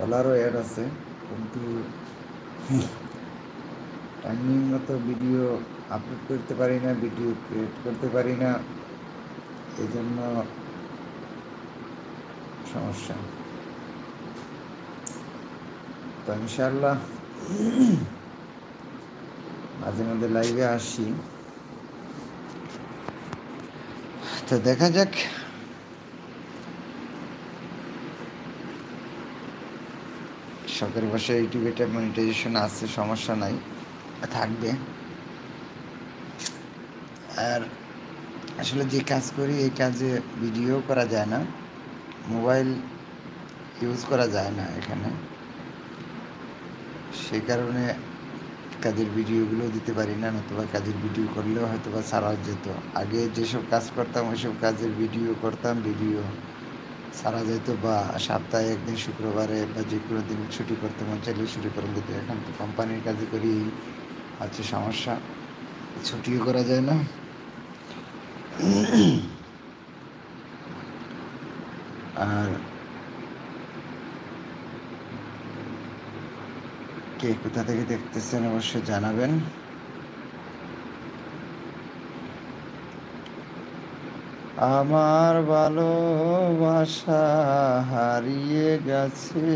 ডলারও add আছে, কিন্তু timing মতো ভিডিও আপলোড করতে পারি না, ভিডিও ক্রিয়েট করতে পারি না, এই জন্য সমস্যা। তো ইনশাআল্লাহ মাঝে মধ্যে লাইভে আসি, তো দেখা যাক। শখের বসে ইউটিউবে এটা মনিটাইজেশন আছে, সমস্যা নাই, থাকবে। আর আসলে যে কাজ করি এই কাজে ভিডিও করা যায় না, মোবাইল ইউজ করা যায় না এখানে, সেই কারণে কাজের ভিডিওগুলো দিতে পারি না, নতুবা কাজের ভিডিও করলেও হয়তো বা ছাড়া যেত। আগে যেসব কাজ করতাম ওইসব কাজের ভিডিও করতাম, ভিডিও ছাড়া যেত, বা সপ্তাহে একদিন শুক্রবারে বা যে কোনো দিন ছুটি করতে মন চাইলে ছুটি করে দিত। এখন তো কোম্পানির কাজে করি, হচ্ছে সমস্যা, ছুটিও করা যায় না। আর কে কোথা থেকে দেখতেছেন অবশ্যই জানাবেন। আমার ভালোবাসা হারিয়ে গেছে,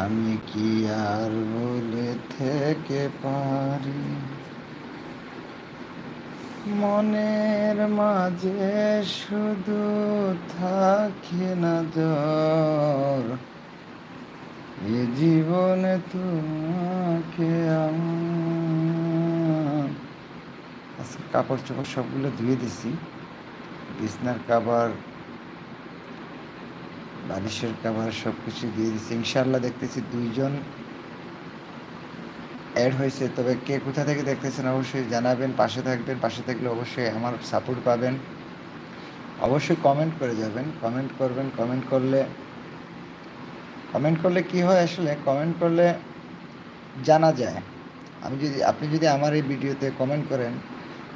আমি কি আর বলে থেকে পারি, মনের মাঝে শুধু থাকে না জ্বর, এ জীবনে তোমাকে আমার। আজকে কাপড় চোপড় সবগুলো ধুয়ে দিছি, বিছনার কাভার, বালিশের কাভার সব কিছু দিয়ে দিচ্ছি। ইনশাআল্লাহ দেখতেছি 2 জন অ্যাড হয়েছে। তবে কে কোথা থেকে দেখতেছেন অবশ্যই জানাবেন, পাশে থাকবেন, পাশে থাকলে অবশ্যই আমার সাপোর্ট পাবেন। অবশ্যই কমেন্ট করে যাবেন, কমেন্ট করবেন। কমেন্ট করলে কি হয়, আসলে কমেন্ট করলে জানা যায়। আপনি যদি আমার এই ভিডিওতে কমেন্ট করেন,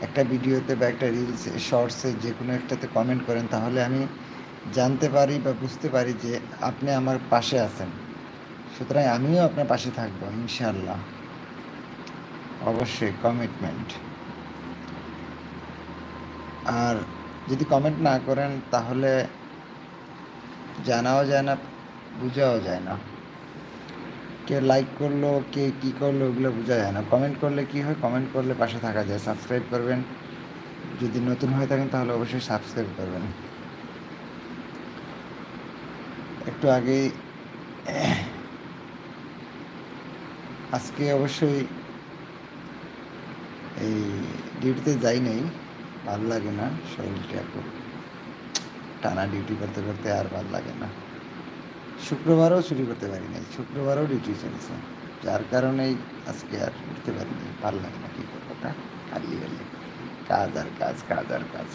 একটা ভিডিওতে বা একটা রিলসে, শর্টসে, যে কোনো একটাতে কমেন্ট করেন, তাহলে আমি জানতে পারি বা বুঝতে পারি যে আপনি আমার পাশে আছেন। সুতরাং আমিও আপনার পাশে থাকবো ইনশাআল্লাহ, অবশ্যই কমিটমেন্ট। আর যদি কমেন্ট না করেন তাহলে জানাও যায় না, বোঝাও যায় না, কে লাইক করলো কে কী করলো ওগুলো বোঝা যায় না। কমেন্ট করলে কি হয়, কমেন্ট করলে পাশে থাকা যায়। সাবস্ক্রাইব করবেন, যদি নতুন হয়ে থাকেন তাহলে অবশ্যই সাবস্ক্রাইব করবেন। একটু আগেই আজকে অবশ্যই এই ডিউটিতে যাই নাই, ভালো লাগে না, শরীরটা খুব টানা, ডিউটি করতে করতে আর ভালো লাগে না। শুক্রবারও ছুটি করতে পারি নাই, শুক্রবারও ডিউটি চলছে, যার কারণেই আজকে আর উঠতে পারিনি, ভালো লাগে না, কী করবো, কাটলি গেলে কাজ আর কাজ, কাজ আর কাজ।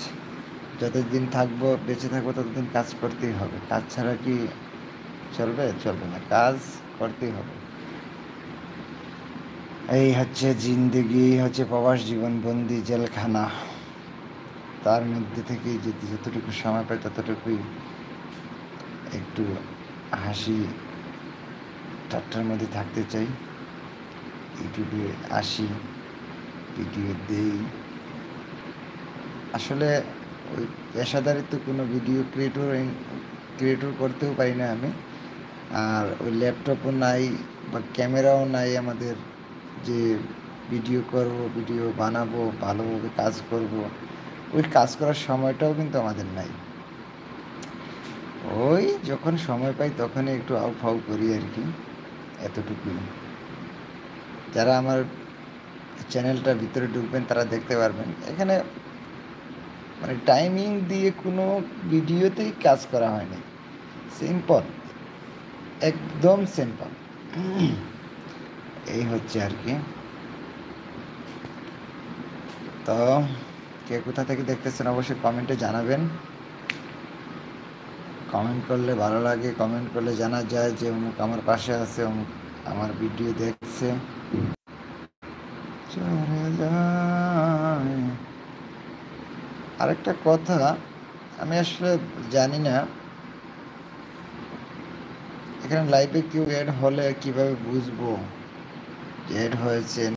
যতদিন থাকবো, বেঁচে থাকবো, ততদিন কাজ করতেই হবে। কাজ ছাড়া কি চলবে? চলবে না, কাজ করতেই হবে। এই হচ্ছে জিন্দেগি, হচ্ছে প্রবাস জীবন, বন্দি জেলখানা। তার মধ্যে থেকেই যদি যতটুকু সময় পাই ততটুকুই একটু হাসি ঠাট্টার মধ্যে থাকতে চাই। ইউটিউবে আসি, ভিডিও দেই। আসলে ওই পেশাদারিত্ব কোনো ভিডিও ক্রিয়েটর করতেও পারি না আমি। আর ওই ল্যাপটপও নাই বা ক্যামেরাও নাই আমাদের, যে ভিডিও করব, ভিডিও বানাবো, ভালোভাবে কাজ করব, ওই কাজ করার সময়টাও কিন্তু আমাদের নাই। ওই যখন সময় পাই তখনই একটু আউ ফাউ করি আর কি, এতটুকুই। যারা আমার চ্যানেলটার ভিতরে ঢুকবেন তারা দেখতে পারবেন, এখানে মানে টাইমিং দিয়ে কোনো ভিডিওতেই কাজ করা হয়নি, সিম্পল, একদম সিম্পল। এই হচ্ছে আর কি। তো কে কোথা থেকে দেখতেছেন অবশ্যই কমেন্টে জানাবেন। কমেন্ট করলে ভালো লাগে, কমেন্ট করলে জানা যায় যে অমুক আমার পাশে আছে, অমুক আমার ভিডিও দেখছে। চলে যায় আরেকটা কথা, আমি আসলে জানি না এখানে লাইভে কেউ অ্যাড হলে কিভাবে বুঝবো যে অ্যাড হয়েছে